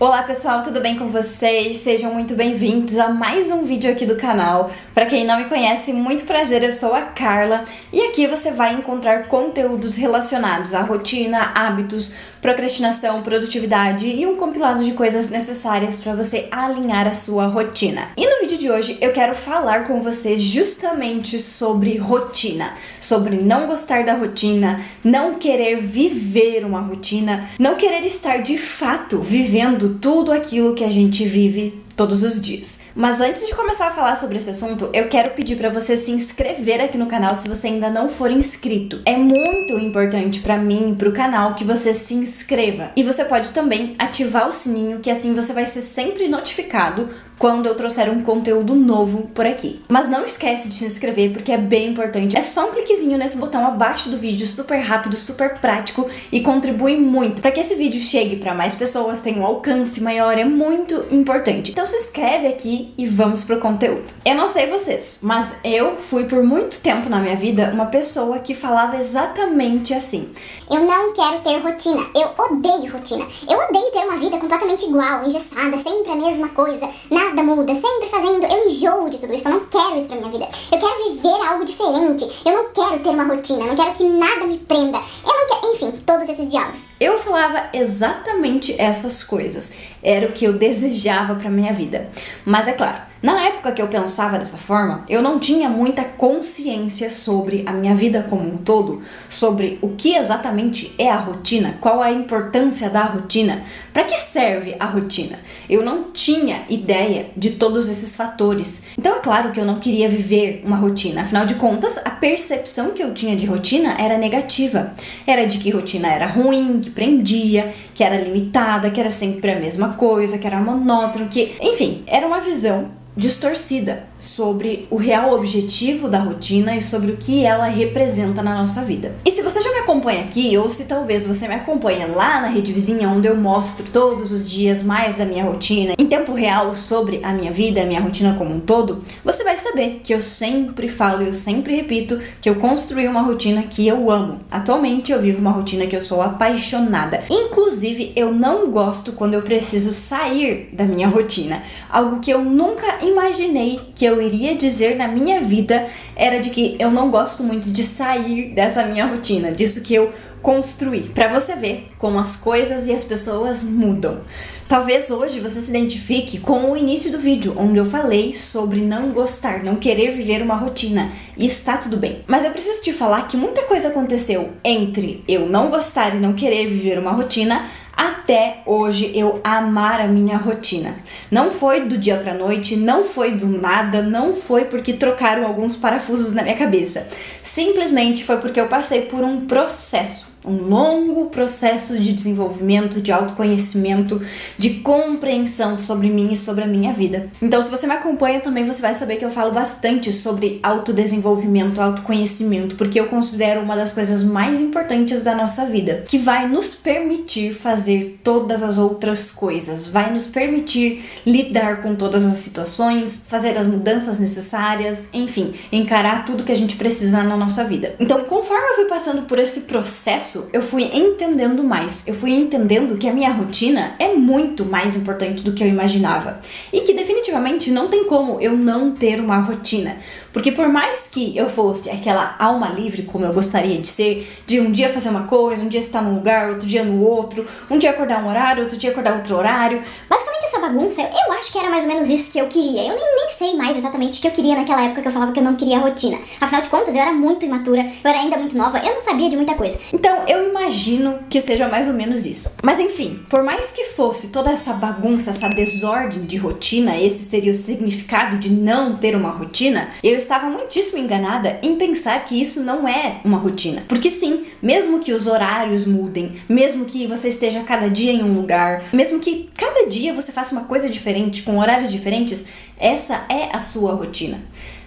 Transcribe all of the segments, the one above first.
Olá pessoal, tudo bem com vocês? Sejam muito bem-vindos a mais um vídeo aqui do canal. Para quem não me conhece, muito prazer, eu sou a Carla e aqui você vai encontrar conteúdos relacionados à rotina, hábitos, procrastinação, produtividade e um compilado de coisas necessárias para você alinhar a sua rotina. E no vídeo de hoje eu quero falar com você justamente sobre rotina, sobre não gostar da rotina, não querer viver uma rotina, não querer estar de fato vivendo tudo aquilo que a gente vive todos os dias. Mas antes de começar a falar sobre esse assunto, eu quero pedir para você se inscrever aqui no canal se você ainda não for inscrito. É muito importante para mim e para o canal que você se inscreva. E você pode também ativar o sininho, que assim você vai ser sempre notificado quando eu trouxer um conteúdo novo por aqui. Mas não esquece de se inscrever porque é bem importante. É só um cliquezinho nesse botão abaixo do vídeo, super rápido, super prático e contribui muito para que esse vídeo chegue para mais pessoas, tenha um alcance maior, é muito importante. Então se inscreve aqui e vamos pro conteúdo. Eu não sei vocês, mas eu fui por muito tempo na minha vida uma pessoa que falava exatamente assim: eu não quero ter rotina, eu odeio rotina, eu odeio ter uma vida completamente igual, engessada, sempre a mesma coisa, nada muda, sempre fazendo, eu enjoo de tudo isso, eu não quero isso pra minha vida, eu quero viver algo diferente, eu não quero ter uma rotina, eu não quero que nada me prenda, eu não quero, enfim, todos esses diálogos. Eu falava exatamente essas coisas, era o que eu desejava pra minha vida, mas é claro, na época que eu pensava dessa forma, eu não tinha muita consciência sobre a minha vida como um todo, sobre o que exatamente é a rotina, qual a importância da rotina, para que serve a rotina. Eu não tinha ideia de todos esses fatores. Então é claro que eu não queria viver uma rotina, afinal de contas, a percepção que eu tinha de rotina era negativa. Era de que rotina era ruim, que prendia, que era limitada, que era sempre a mesma coisa, que era monótono, que, enfim, era uma visão distorcida sobre o real objetivo da rotina e sobre o que ela representa na nossa vida. E se você já me acompanha aqui, ou se talvez você me acompanha lá na rede vizinha, onde eu mostro todos os dias mais da minha rotina, em tempo real, sobre a minha vida, a minha rotina como um todo, você vai saber que eu sempre falo e eu sempre repito que eu construí uma rotina que eu amo. Atualmente eu vivo uma rotina que eu sou apaixonada. Inclusive, eu não gosto quando eu preciso sair da minha rotina. Algo que eu nunca imaginei que eu iria dizer na minha vida era de que eu não gosto muito de sair dessa minha rotina, disso que eu construir, para você ver como as coisas e as pessoas mudam. Talvez hoje você se identifique com o início do vídeo, onde eu falei sobre não gostar, não querer viver uma rotina, e está tudo bem. Mas eu preciso te falar que muita coisa aconteceu entre eu não gostar e não querer viver uma rotina até hoje eu amar a minha rotina. Não foi do dia pra noite, não foi do nada, não foi porque trocaram alguns parafusos na minha cabeça. Simplesmente foi porque eu passei por um processo. Um longo processo de desenvolvimento, de autoconhecimento, de compreensão sobre mim e sobre a minha vida. Então, se você me acompanha também, você vai saber que eu falo bastante sobre autodesenvolvimento, autoconhecimento, porque eu considero uma das coisas mais importantes da nossa vida, que vai nos permitir fazer todas as outras coisas, vai nos permitir lidar com todas as situações, fazer as mudanças necessárias, enfim, encarar tudo que a gente precisa na nossa vida. Então, conforme eu fui passando por esse processo, eu fui entendendo mais, eu fui entendendo que a minha rotina é muito mais importante do que eu imaginava e que definitivamente não tem como eu não ter uma rotina, porque por mais que eu fosse aquela alma livre como eu gostaria de ser, de um dia fazer uma coisa, um dia estar num lugar, outro dia no outro, um dia acordar um horário, outro dia acordar outro horário, Basicamente essa bagunça, eu acho que era mais ou menos isso que eu queria. Eu nem sei mais exatamente o que eu queria naquela época que eu falava que eu não queria rotina. Afinal de contas, eu era muito imatura, eu era ainda muito nova, eu não sabia de muita coisa. Então eu imagino que seja mais ou menos isso. Mas enfim, por mais que fosse toda essa bagunça, essa desordem de rotina, esse seria o significado de não ter uma rotina, eu estava muitíssimo enganada em pensar que isso não é uma rotina. Porque sim, mesmo que os horários mudem, mesmo que você esteja cada dia em um lugar, mesmo que cada dia você faça uma coisa diferente, com horários diferentes, essa é a sua rotina.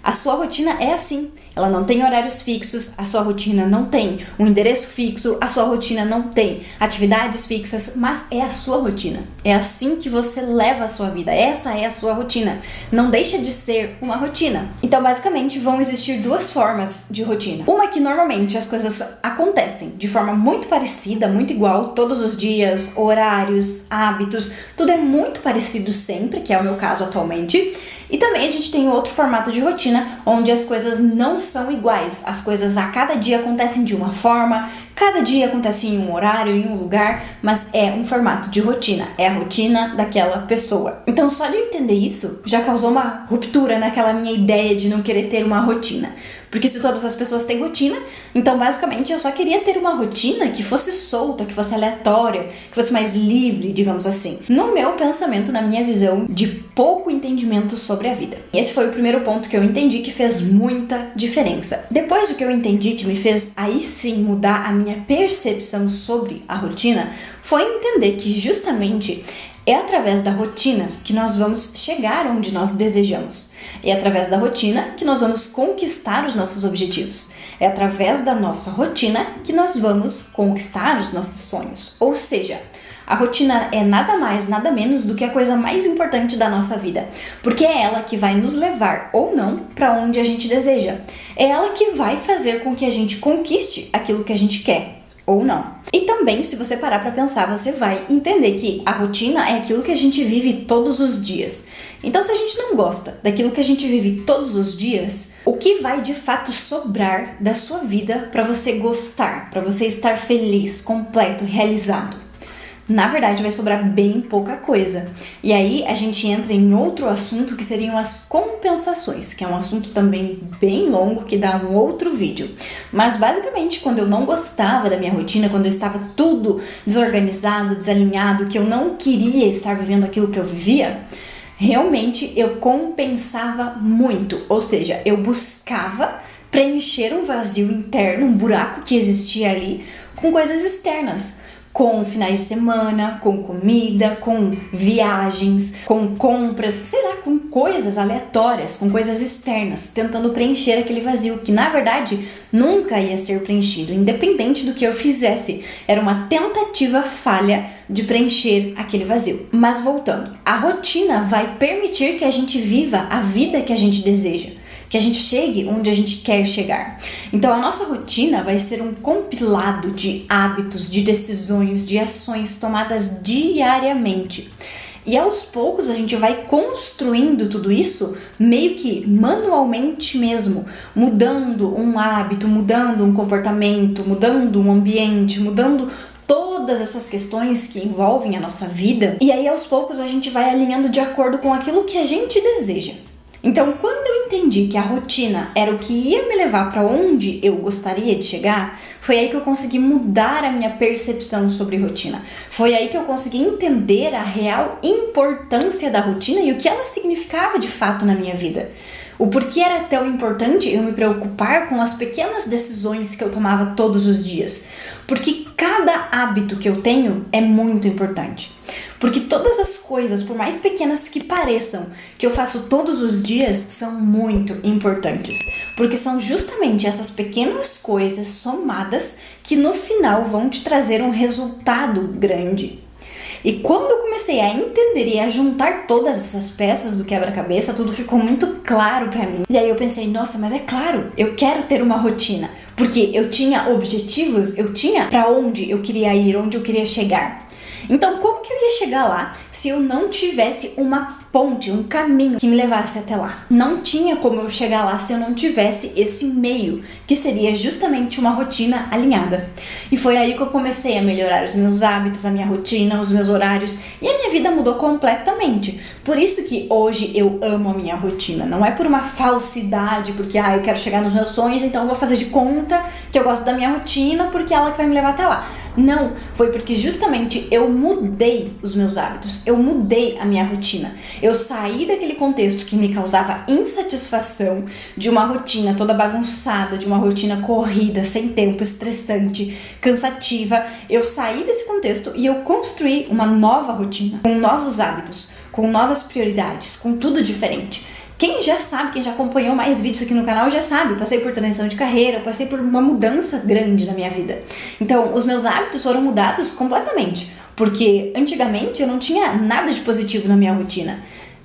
A sua rotina é assim. Ela não tem horários fixos, a sua rotina não tem um endereço fixo, a sua rotina não tem atividades fixas, mas é a sua rotina. É assim que você leva a sua vida. Essa é a sua rotina. Não deixa de ser uma rotina. Então, basicamente, vão existir duas formas de rotina. Uma é que normalmente as coisas acontecem de forma muito parecida, muito igual, todos os dias, horários, hábitos, tudo é muito parecido sempre, que é o meu caso atualmente. E também a gente tem outro formato de rotina, onde as coisas não são iguais. As coisas a cada dia acontecem de uma forma, cada dia acontece em um horário, em um lugar, mas é um formato de rotina. É a rotina daquela pessoa. Então, só de eu entender isso, já causou uma ruptura naquela minha ideia de não querer ter uma rotina. Porque se todas as pessoas têm rotina, então basicamente eu só queria ter uma rotina que fosse solta, que fosse aleatória, que fosse mais livre, digamos assim. No meu pensamento, na minha visão de pouco entendimento sobre a vida. Esse foi o primeiro ponto que eu entendi que fez muita diferença. Depois do que eu entendi, que me fez aí sim mudar a minha percepção sobre a rotina, foi entender que justamente é através da rotina que nós vamos chegar onde nós desejamos. É através da rotina que nós vamos conquistar os nossos objetivos. É através da nossa rotina que nós vamos conquistar os nossos sonhos. Ou seja, a rotina é nada mais, nada menos do que a coisa mais importante da nossa vida, porque é ela que vai nos levar ou não para onde a gente deseja. É ela que vai fazer com que a gente conquiste aquilo que a gente quer ou não. E também, se você parar para pensar, você vai entender que a rotina é aquilo que a gente vive todos os dias. Então, se a gente não gosta daquilo que a gente vive todos os dias, o que vai de fato sobrar da sua vida para você gostar, para você estar feliz, completo, realizado? Na verdade, vai sobrar bem pouca coisa. E aí, a gente entra em outro assunto que seriam as compensações, que é um assunto também bem longo, que dá um outro vídeo. Mas, basicamente, quando eu não gostava da minha rotina, quando eu estava tudo desorganizado, desalinhado, que eu não queria estar vivendo aquilo que eu vivia, realmente eu compensava muito. Ou seja, eu buscava preencher um vazio interno, um buraco que existia ali, com coisas externas. Com finais de semana, com comida, com viagens, com compras, sei lá, com coisas aleatórias, com coisas externas, tentando preencher aquele vazio que, na verdade, nunca ia ser preenchido, independente do que eu fizesse. Era uma tentativa falha de preencher aquele vazio. Mas voltando, a rotina vai permitir que a gente viva a vida que a gente deseja, que a gente chegue onde a gente quer chegar. Então, a nossa rotina vai ser um compilado de hábitos, de decisões, de ações tomadas diariamente. E aos poucos a gente vai construindo tudo isso meio que manualmente mesmo, mudando um hábito, mudando um comportamento, mudando um ambiente, mudando todas essas questões que envolvem a nossa vida. E aí aos poucos a gente vai alinhando de acordo com aquilo que a gente deseja. Então, quando eu entendi que a rotina era o que ia me levar para onde eu gostaria de chegar, foi aí que eu consegui mudar a minha percepção sobre rotina. Foi aí que eu consegui entender a real importância da rotina e o que ela significava de fato na minha vida. O porquê era tão importante eu me preocupar com as pequenas decisões que eu tomava todos os dias. Porque cada hábito que eu tenho é muito importante. Porque todas as coisas, por mais pequenas que pareçam, que eu faço todos os dias, são muito importantes. Porque são justamente essas pequenas coisas somadas que no final vão te trazer um resultado grande. E quando eu comecei a entender e a juntar todas essas peças do quebra-cabeça, tudo ficou muito claro pra mim. E aí eu pensei, nossa, mas é claro, eu quero ter uma rotina. Porque eu tinha objetivos, eu tinha pra onde eu queria ir, onde eu queria chegar. Então, como que eu ia chegar lá se eu não tivesse uma ponte, um caminho que me levasse até lá? Não tinha como eu chegar lá se eu não tivesse esse meio, que seria justamente uma rotina alinhada. E foi aí que eu comecei a melhorar os meus hábitos, a minha rotina, os meus horários, e a minha vida mudou completamente. Por isso que hoje eu amo a minha rotina. Não é por uma falsidade, porque eu quero chegar nos meus sonhos, então eu vou fazer de conta que eu gosto da minha rotina, porque é ela que vai me levar até lá. Não, foi porque justamente eu mudei os meus hábitos, eu mudei a minha rotina. Eu saí daquele contexto que me causava insatisfação, de uma rotina toda bagunçada, de uma rotina corrida, sem tempo, estressante, cansativa. Eu saí desse contexto e eu construí uma nova rotina, com novos hábitos, com novas prioridades, com tudo diferente. Quem já sabe, quem já acompanhou mais vídeos aqui no canal já sabe, eu passei por transição de carreira, eu passei por uma mudança grande na minha vida. Então, os meus hábitos foram mudados completamente, porque antigamente eu não tinha nada de positivo na minha rotina.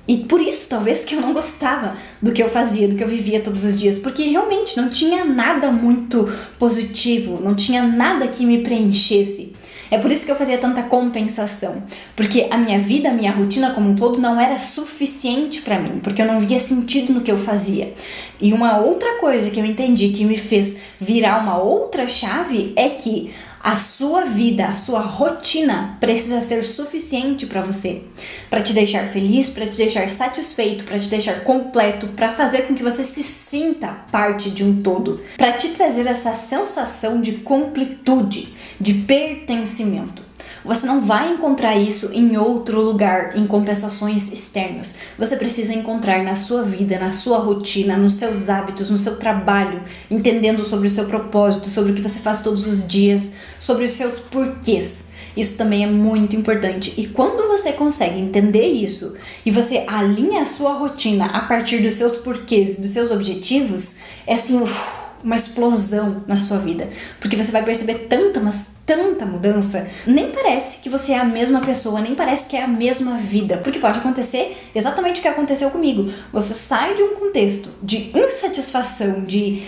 E por isso, talvez, que eu não gostava do que eu fazia, do que eu vivia todos os dias, porque realmente não tinha nada muito positivo, não tinha nada que me preenchesse. É por isso que eu fazia tanta compensação, porque a minha vida, a minha rotina como um todo não era suficiente pra mim, porque eu não via sentido no que eu fazia. E uma outra coisa que eu entendi que me fez virar uma outra chave é que a sua vida, a sua rotina precisa ser suficiente para você, para te deixar feliz, para te deixar satisfeito, para te deixar completo, para fazer com que você se sinta parte de um todo, para te trazer essa sensação de completude, de pertencimento. Você não vai encontrar isso em outro lugar, em compensações externas. Você precisa encontrar na sua vida, na sua rotina, nos seus hábitos, no seu trabalho, entendendo sobre o seu propósito, sobre o que você faz todos os dias, sobre os seus porquês. Isso também é muito importante. E quando você consegue entender isso e você alinha a sua rotina a partir dos seus porquês, dos seus objetivos, é assim, uma explosão na sua vida, porque você vai perceber tanta mudança. Nem parece que você é a mesma pessoa, nem parece que é a mesma vida, porque pode acontecer exatamente o que aconteceu comigo. Você sai de um contexto de insatisfação, de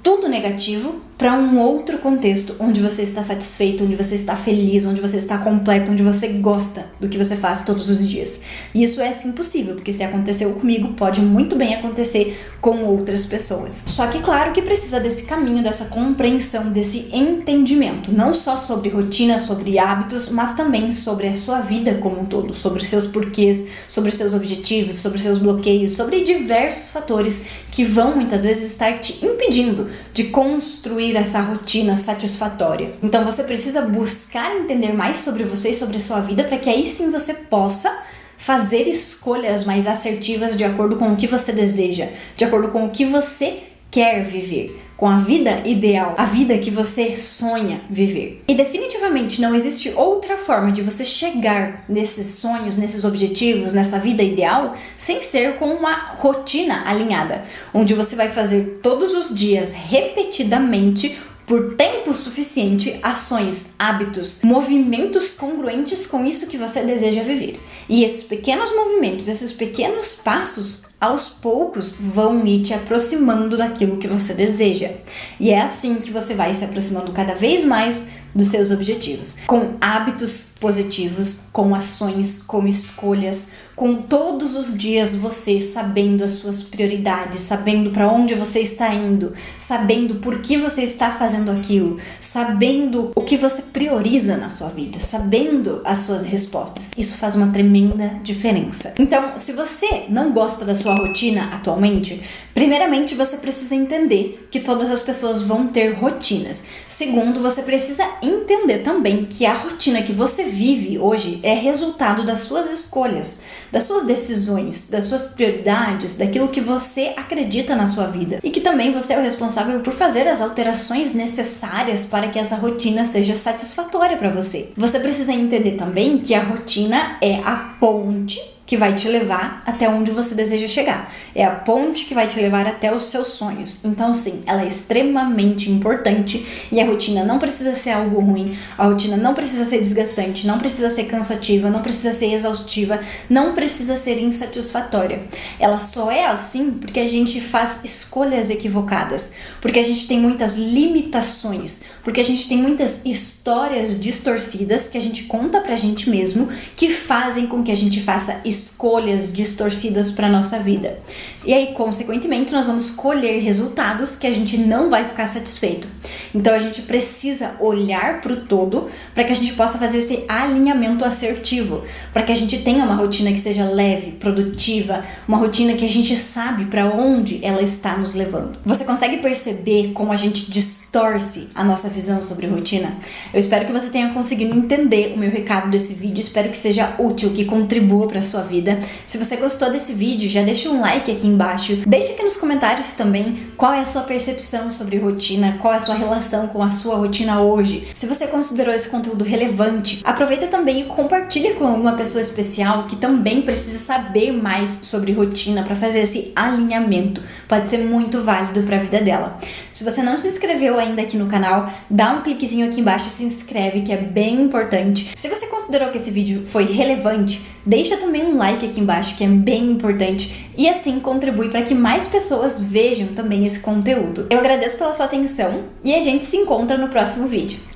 tudo negativo, para um outro contexto onde você está satisfeito, onde você está feliz, onde você está completo, onde você gosta do que você faz todos os dias. E isso é sim possível, porque se aconteceu comigo, pode muito bem acontecer com outras pessoas. Só que claro que precisa desse caminho, dessa compreensão, desse entendimento, não só sobre rotina, sobre hábitos, mas também sobre a sua vida como um todo, sobre os seus porquês, sobre os seus objetivos, sobre os seus bloqueios, sobre diversos fatores que vão muitas vezes estar te impedindo de construir essa rotina satisfatória. Então você precisa buscar entender mais sobre você e sobre a sua vida, para que aí sim você possa fazer escolhas mais assertivas de acordo com o que você deseja, de acordo com o que você quer viver, com a vida ideal, a vida que você sonha viver. E definitivamente não existe outra forma de você chegar nesses sonhos, nesses objetivos, nessa vida ideal, sem ser com uma rotina alinhada, onde você vai fazer todos os dias, repetidamente, por tempo suficiente, ações, hábitos, movimentos congruentes com isso que você deseja viver. E esses pequenos movimentos, esses pequenos passos, aos poucos vão ir te aproximando daquilo que você deseja. E é assim que você vai se aproximando cada vez mais dos seus objetivos. Com hábitos positivos, com ações, com escolhas, com todos os dias você sabendo as suas prioridades, sabendo para onde você está indo, sabendo por que você está fazendo aquilo, sabendo o que você prioriza na sua vida, sabendo as suas respostas. Isso faz uma tremenda diferença. Então, se você não gosta da sua rotina atualmente, primeiramente você precisa entender que todas as pessoas vão ter rotinas. Segundo, você precisa entender também que a rotina que você vive hoje é resultado das suas escolhas, das suas decisões, das suas prioridades, daquilo que você acredita na sua vida. E que também você é o responsável por fazer as alterações necessárias para que essa rotina seja satisfatória para você. Você precisa entender também que a rotina é a ponte que vai te levar até onde você deseja chegar. É a ponte que vai te levar até os seus sonhos. Então, sim, ela é extremamente importante e a rotina não precisa ser algo ruim, a rotina não precisa ser desgastante, não precisa ser cansativa, não precisa ser exaustiva, não precisa ser insatisfatória. Ela só é assim porque a gente faz escolhas equivocadas, porque a gente tem muitas limitações, porque a gente tem muitas histórias distorcidas que a gente conta pra gente mesmo, que fazem com que a gente faça escolhas distorcidas para nossa vida. E aí, consequentemente, nós vamos colher resultados que a gente não vai ficar satisfeito. Então, a gente precisa olhar para o todo para que a gente possa fazer esse alinhamento assertivo, para que a gente tenha uma rotina que seja leve, produtiva, uma rotina que a gente sabe para onde ela está nos levando. Você consegue perceber como a gente distorce distorce a nossa visão sobre rotina. Eu espero que você tenha conseguido entender o meu recado desse vídeo, espero que seja útil, que contribua para a sua vida. Se você gostou desse vídeo, já deixa um like aqui embaixo, deixa aqui nos comentários também qual é a sua percepção sobre rotina, qual é a sua relação com a sua rotina hoje. Se você considerou esse conteúdo relevante, aproveita também e compartilha com alguma pessoa especial que também precisa saber mais sobre rotina para fazer esse alinhamento. Pode ser muito válido para a vida dela. Se você não se inscreveu ainda aqui no canal, dá um cliquezinho aqui embaixo e se inscreve, que é bem importante. Se você considerou que esse vídeo foi relevante, deixa também um like aqui embaixo, que é bem importante, e assim contribui para que mais pessoas vejam também esse conteúdo. Eu agradeço pela sua atenção e a gente se encontra no próximo vídeo.